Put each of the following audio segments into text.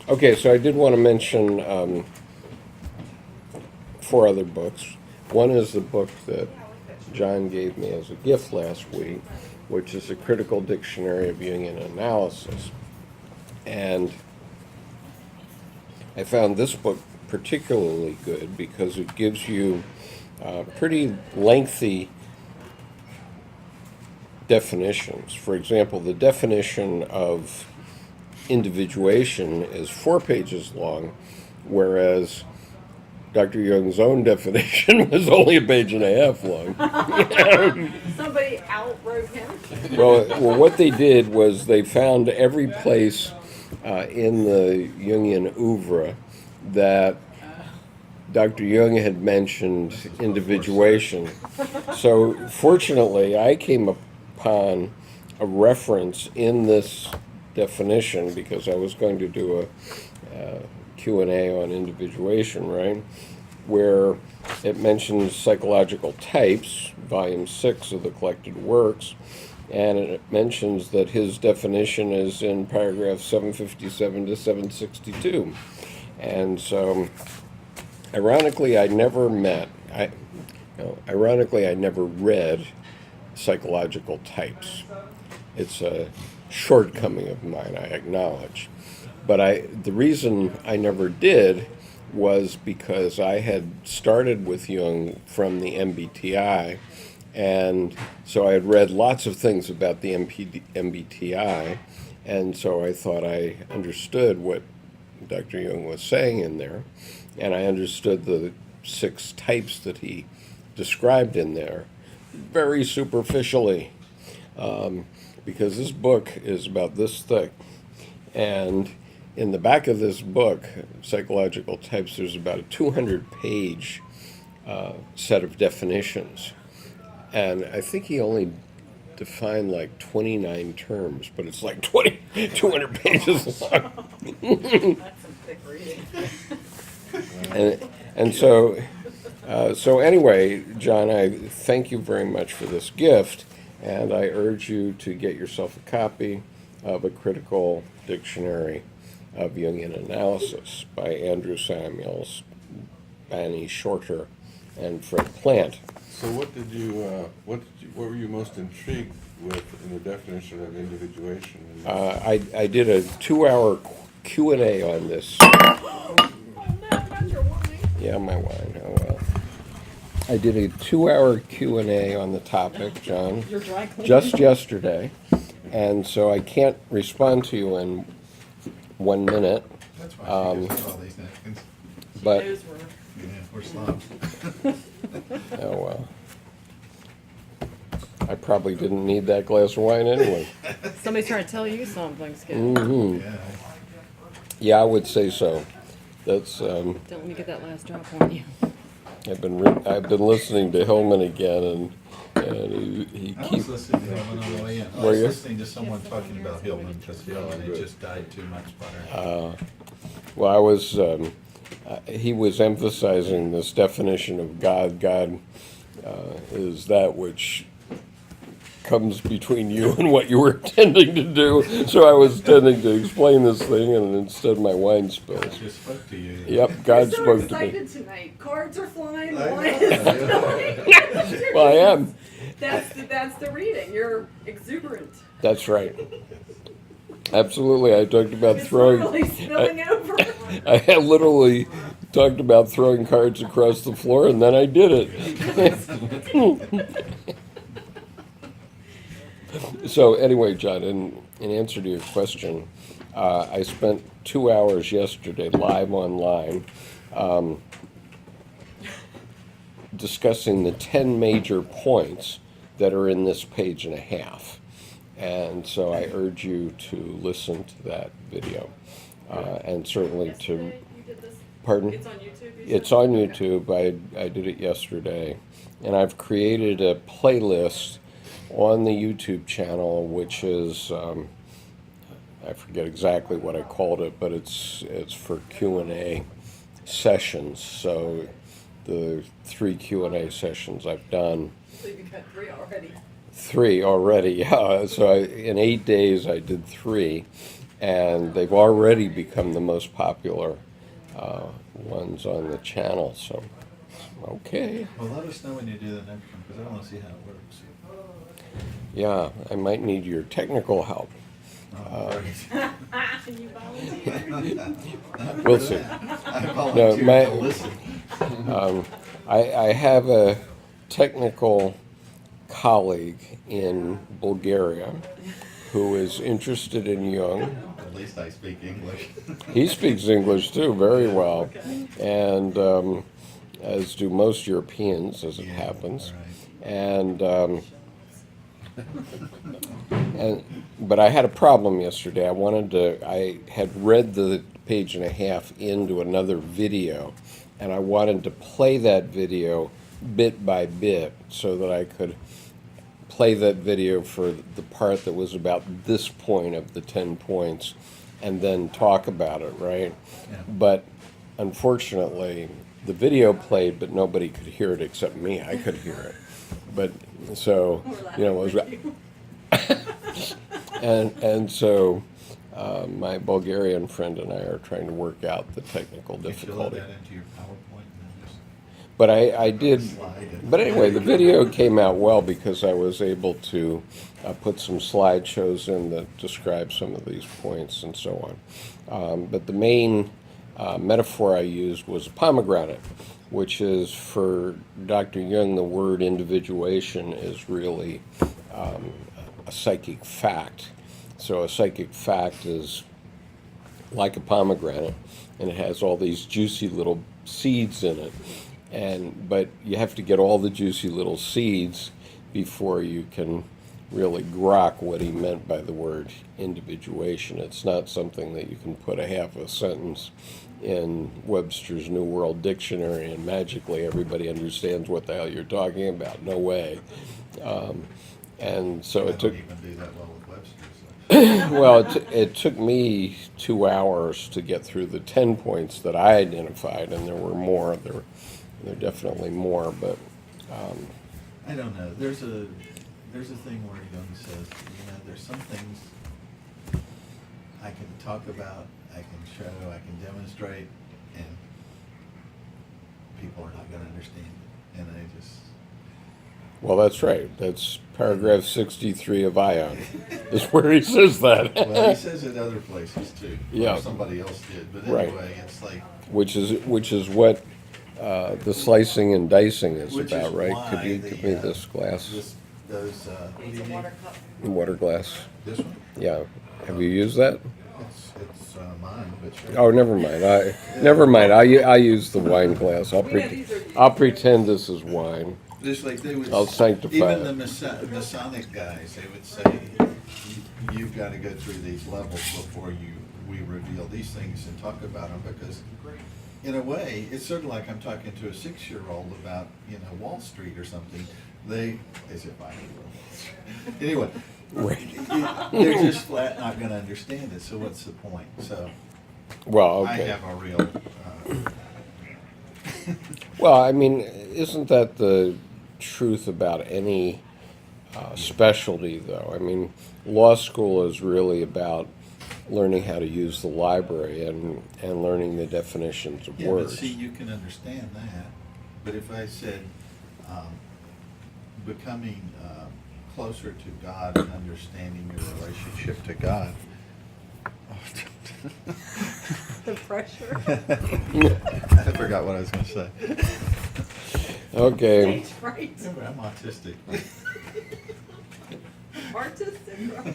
Okay, so I did want to mention four other books. One is the book that John gave me as a gift last week, which is a critical dictionary of Jungian analysis. And I found this book particularly good because it gives you pretty lengthy definitions. For example, the definition of individuation is 4 pages long, whereas Dr. Jung's own definition was only a page and a half long. Somebody outwrote him. Well, what they did was they found every place in the Jungian oeuvre that Dr. Jung had mentioned individuation. So fortunately, I came upon a reference in this definition because I was going to do a Q&A on individuation, right, where it mentions psychological types, volume 6 of the collected works, and it mentions that his definition is in paragraph 757 to 762. And so, ironically, I never read psychological types. It's a shortcoming of mine, I acknowledge. But the reason I never did was because I had started with Jung from the MBTI, and so I had read lots of things about the MBTI, and so I thought I understood what Dr. Jung was saying in there, and I understood the 6 types that he described in there very superficially, because this book is about this thick, and in the back of this book, Psychological Types, there's about a 200-page set of definitions. And I think he only defined like 29 terms, but it's like 200 pages long. That's some thick reading. And so anyway, John, I thank you very much for this gift, and I urge you to get yourself a copy of A Critical Dictionary of Jungian Analysis by Andrew Samuels, Banny Shorter, and Fred Plant. So what were you most intrigued with in the definition of individuation? I did a 2-hour Q&A on this. Oh, that's your wine. Yeah, my wine. Oh well. I did a 2-hour Q&A on the topic, John, Your dry cleaning. just yesterday, and so I can't respond to you in 1 minute. That's why she gives us all these napkins. But Those were- Yeah, we're slobs. oh well. I probably didn't need that glass of wine anyway. Somebody's trying to tell you something, Skip. Hmm. Yeah. Yeah, I would say so. That's Don't let me get that last drop on you. I've been listening to Hillman again, and he I was keeps. listening to Hillman on the way in. I Were was you? listening to someone talking about Hillman because Hillman had just died 2 months prior. Well, I was. He was emphasizing this definition of God. God is that which comes between you and what you were intending to do. So I was tending to explain this thing, and instead my wine God spills. just spoke to you. Yep, God You're so spoke to me. excited tonight. Cards are flying. I Wine know. is flying. Well, I am. That's the reading. You're exuberant. That's right. Absolutely. I talked about It's throwing. literally spilling over. I had literally talked about throwing cards across the floor, and then I did it. So anyway, John, in answer to your question, I spent 2 hours yesterday live online discussing the 10 major points that are in this page and a half. And so I urge you to listen to that video, and certainly to. You did this. Pardon? It's on YouTube. It's on YouTube. I did it yesterday, and I've created a playlist on the YouTube channel, which is I forget exactly what I called it, but it's for Q&A sessions. So the 3 Q&A sessions I've done. So you've got 3 already. 3 already, yeah. So in 8 days I did 3, and they've already become the most popular ones on the channel. So, okay, Well, let us know when you do the next one, because I want to see how it works. yeah, I might need your technical help. Oh, great. You volunteer. Not We'll for see. that. I volunteer my- to listen. I have a technical colleague in Bulgaria who is interested in Jung. At least I speak English. He speaks English too very well, and as do most Europeans, as it Yeah, happens. right. And but I had a problem yesterday. I had read the page and a half into another video, and I wanted to play that video bit by bit so that I could play that video for the part that was about this point of the 10 points and then talk about it, right? Yeah. But unfortunately, the video played, but nobody could hear it except me. I could hear it. But so, We're you know, it was, laughing with you. and so my Bulgarian friend and I are trying to work out the technical Can't you load difficulty. that into your PowerPoint and then just But I did. slide it? But anyway, the video came out well because I was able to put some slideshows in that describe some of these points and so on. But the main metaphor I used was pomegranate, which is for Dr. Jung, the word individuation is really a psychic fact. So a psychic fact is like a pomegranate, and it has all these juicy little seeds in it. But you have to get all the juicy little seeds before you can really grok what he meant by the word individuation. It's not something that you can put a half a sentence in Webster's New World Dictionary and magically everybody understands what the hell you're talking about. No way. And so I it took. don't even do that well with Webster. So. Well, it took me 2 hours to get through the 10 points that I identified, and there were more. There are definitely more, but I don't know. There's a thing where Jung says, there's some things I can talk about, I can show, I can demonstrate, and people are not going to understand it. And I just well, that's right. That's paragraph 63 of Aion, is where he says that. well, he says it other places too. Yeah. Or somebody else did, but Right. anyway, it's like which is what the slicing and dicing is which about, is right? why Could you the, give me this glass, those what do Needs you a need? water cup. water glass? This one? Yeah. Have you used that? It's mine, but sure. Oh, never mind. Never mind. I use the wine glass. I'll pretend this is wine. Just like they would, I'll sanctify even it. the Masonic guys, they would say, you've got to go through these levels before we reveal these things and talk about them, because in a way, it's sort of like I'm talking to a 6-year-old about, Wall Street or something. As if I knew. Anyway, Right. they're just flat not going to understand it, so what's the point? So Well, I okay. have a real, Well, I mean, isn't that the truth about any specialty, though? I mean, law school is really about learning how to use the library and learning the definitions of yeah, but words. see, you can understand that. But if I said becoming closer to God and understanding your relationship to God. The pressure. I forgot what I was going to say. Okay. Stage fright. Remember, I'm autistic. Artist syndrome.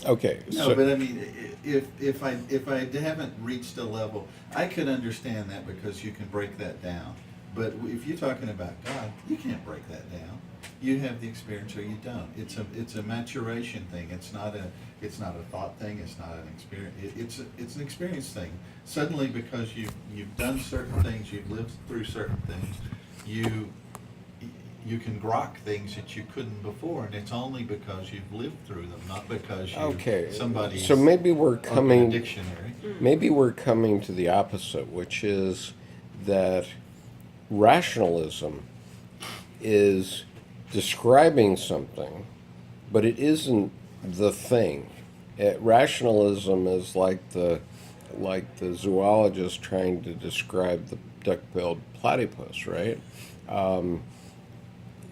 Okay. No, but I mean, if I haven't reached a level, I could understand that because you can break that down. But if you're talking about God, you can't break that down. You have the experience or you don't. It's a maturation thing. It's not a thought thing. It's not an experience. It's an experience thing. Suddenly, because you've done certain things, you've lived through certain things, you can grok things that you couldn't before, and it's only because you've lived through them, not because somebody's So maybe we're opened a coming. dictionary. Maybe we're coming to the opposite, which is that rationalism is describing something, but it isn't the thing. Rationalism is like the zoologist trying to describe the duck-billed platypus, right?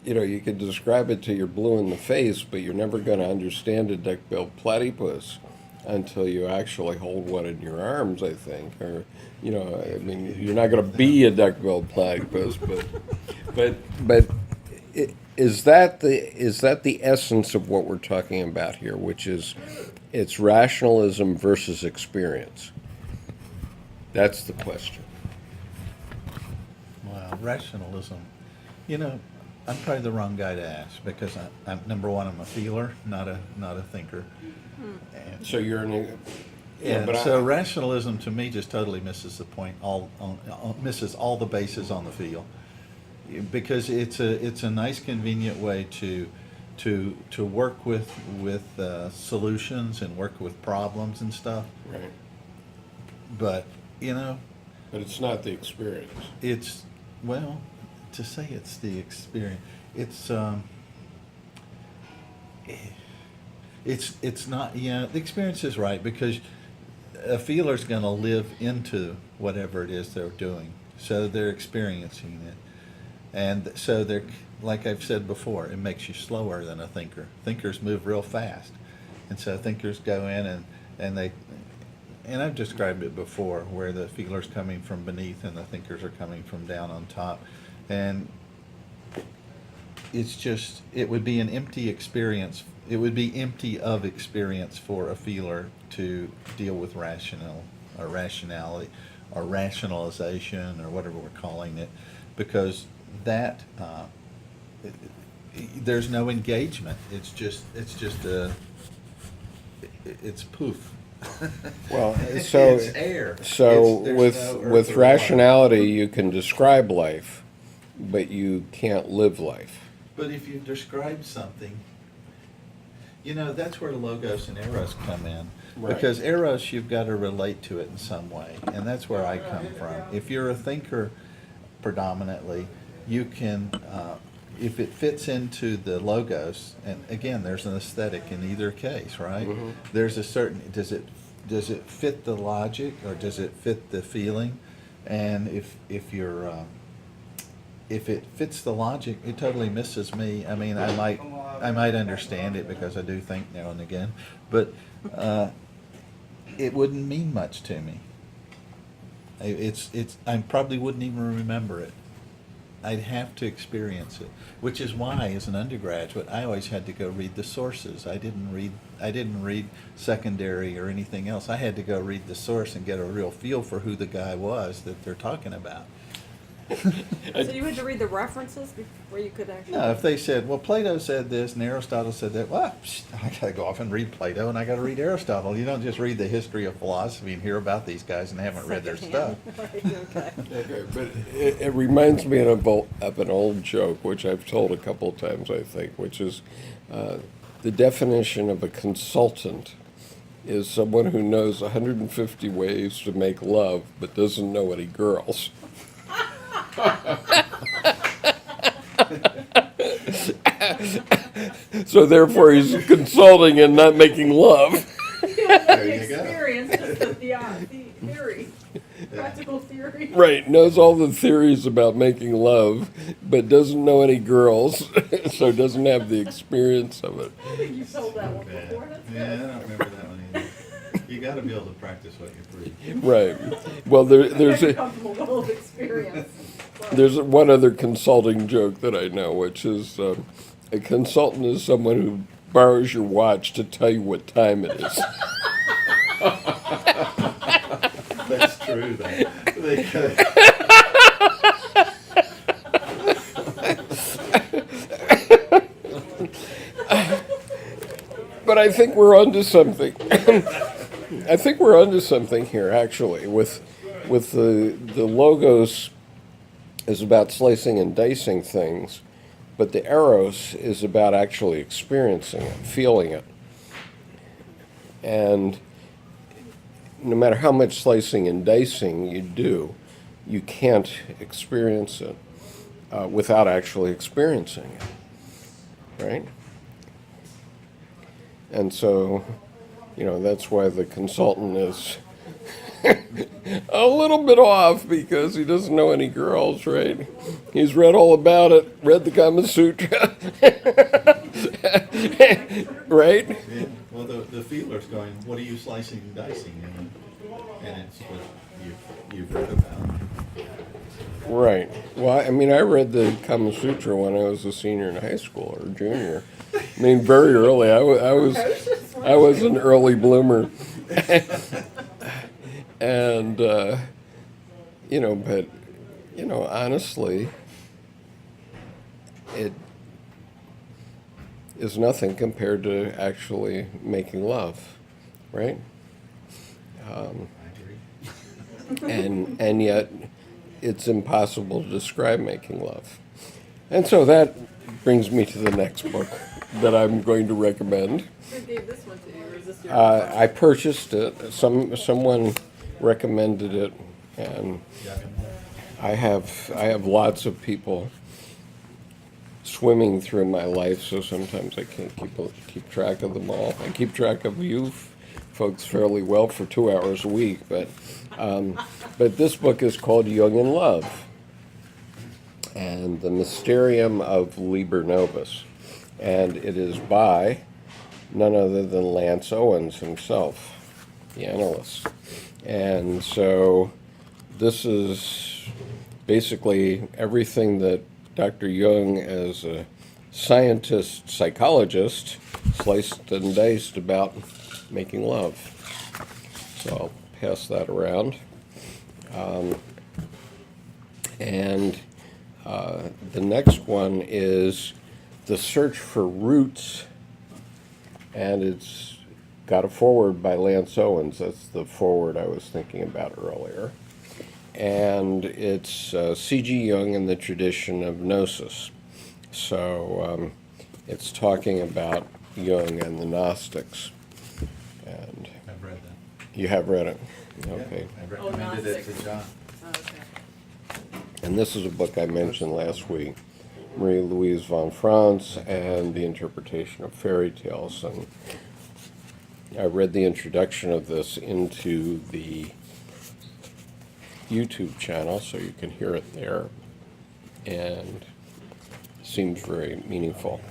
You can describe it till you're blue in the face, but you're never going to understand a duck-billed platypus until you actually hold one in your arms, I think. Or, I mean, you're not going to be a duck-billed platypus, but is that the essence of what we're talking about here, which is it's rationalism versus experience? That's the question. Wow, rationalism. I'm probably the wrong guy to ask because I'm number one. I'm a feeler, not a thinker. And, So you're so rationalism to me just totally misses the point. Misses all the bases on the feel, because it's a nice, convenient way to work with solutions and work with problems and stuff. right, But but it's not the experience. it's well, to say it's the experience, it's not. Yeah, the experience is right, because a feeler's going to live into whatever it is they're doing, so they're experiencing it, and so they're, like I've said before, it makes you slower than a thinker. Thinkers move real fast, and so thinkers go in and I've described it before, where the feeler's coming from beneath and the thinkers are coming from down on top. And it would be an empty experience. It would be empty of experience for a feeler to deal with rationality or rationalization or whatever we're calling it, because there's no engagement. It's poof. Well, It's air. So There's no earth with or rationality, water. you can describe life, but you can't live life. But if you describe something, that's where Logos and Eros come in. Right. Because Eros, you've got to relate to it in some way, and that's where I come from. If you're a thinker predominantly, you can, if it fits into the Logos, and again, there's an aesthetic in either case, right? Mhm. There's a certain, does it fit the logic, or does it fit the feeling? And if it fits the logic, it totally misses me. I mean, I might understand it because I do think now and again, but it wouldn't mean much to me. I probably wouldn't even remember it. I'd have to experience it, which is why, as an undergraduate, I always had to go read the sources. I didn't read secondary or anything else. I had to go read the source and get a real feel for who the guy was that they're talking about. So you had to read the references before you could actually. No, if they said, well, Plato said this and Aristotle said that, well, I got to go off and read Plato and I got to read Aristotle. You don't just read the history of philosophy and hear about these guys and haven't read their stuff. Secondhand. Right, okay. Okay, but it reminds me of an old joke, which I've told a couple of times, I think, which is the definition of a consultant is someone who knows 150 ways to make love but doesn't know any girls. So therefore he's consulting and not making love. There you go. Experience, just the theory, practical theory. Right, knows all the theories about making love, but doesn't know any girls, so doesn't have the experience of it. I think you told that one Yeah, before. That's yeah, I good. don't remember that one either. You got to be able to practice what you preach. Right. Well, there's Very a comfortable with experience. there's one other consulting joke that I know, which is a consultant is someone who borrows your watch to tell you what time it is. That's true, though. But I think we're onto something. I think we're onto something here, actually, with the Logos is about slicing and dicing things, but the Eros is about actually experiencing it, feeling it. And no matter how much slicing and dicing you do, you can't experience it without actually experiencing it, right? And so That's why the consultant is a little bit off because he doesn't know any girls, right? He's read all about it, read the Kama Sutra, right? Yeah, well, the feeler's going, what are you slicing and dicing? And it's what you've read about. Right. Well, I mean, I read the Kama Sutra when I was a senior in high school or junior. I mean, very early. I was an early bloomer, and but honestly, it is nothing compared to actually making love, right? I agree. And yet it's impossible to describe making love. And so that brings me to the next book that I'm going to recommend. Who gave this one to you? Or is this your I purchased it. Someone recommended it, and I have lots of people swimming through my life, so sometimes I can't keep track of them all. I keep track of you folks fairly well for 2 hours a week, but this book is called Jungian Love and the Mysterium of Liber Novus, and it is by none other than Lance Owens himself, the analyst. And so this is basically everything that Dr. Jung, as a scientist, psychologist, sliced and diced about making love. So I'll pass that around. The next one is The Search for Roots, and it's got a foreword by Lance Owens. That's the foreword I was thinking about earlier. And it's C.G. Jung in the tradition of Gnosis. So it's talking about Jung and the Gnostics. And I've read that. you have read it? Yeah, Okay. I recommended it to John. Oh, okay. And this is a book I mentioned last week, Marie-Louise von Franz and the Interpretation of Fairy Tales. And I read the introduction of this into the YouTube channel, so you can hear it there, and it seems very meaningful.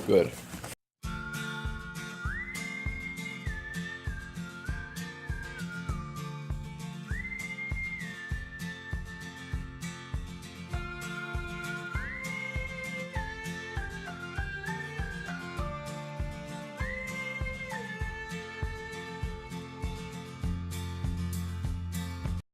Good.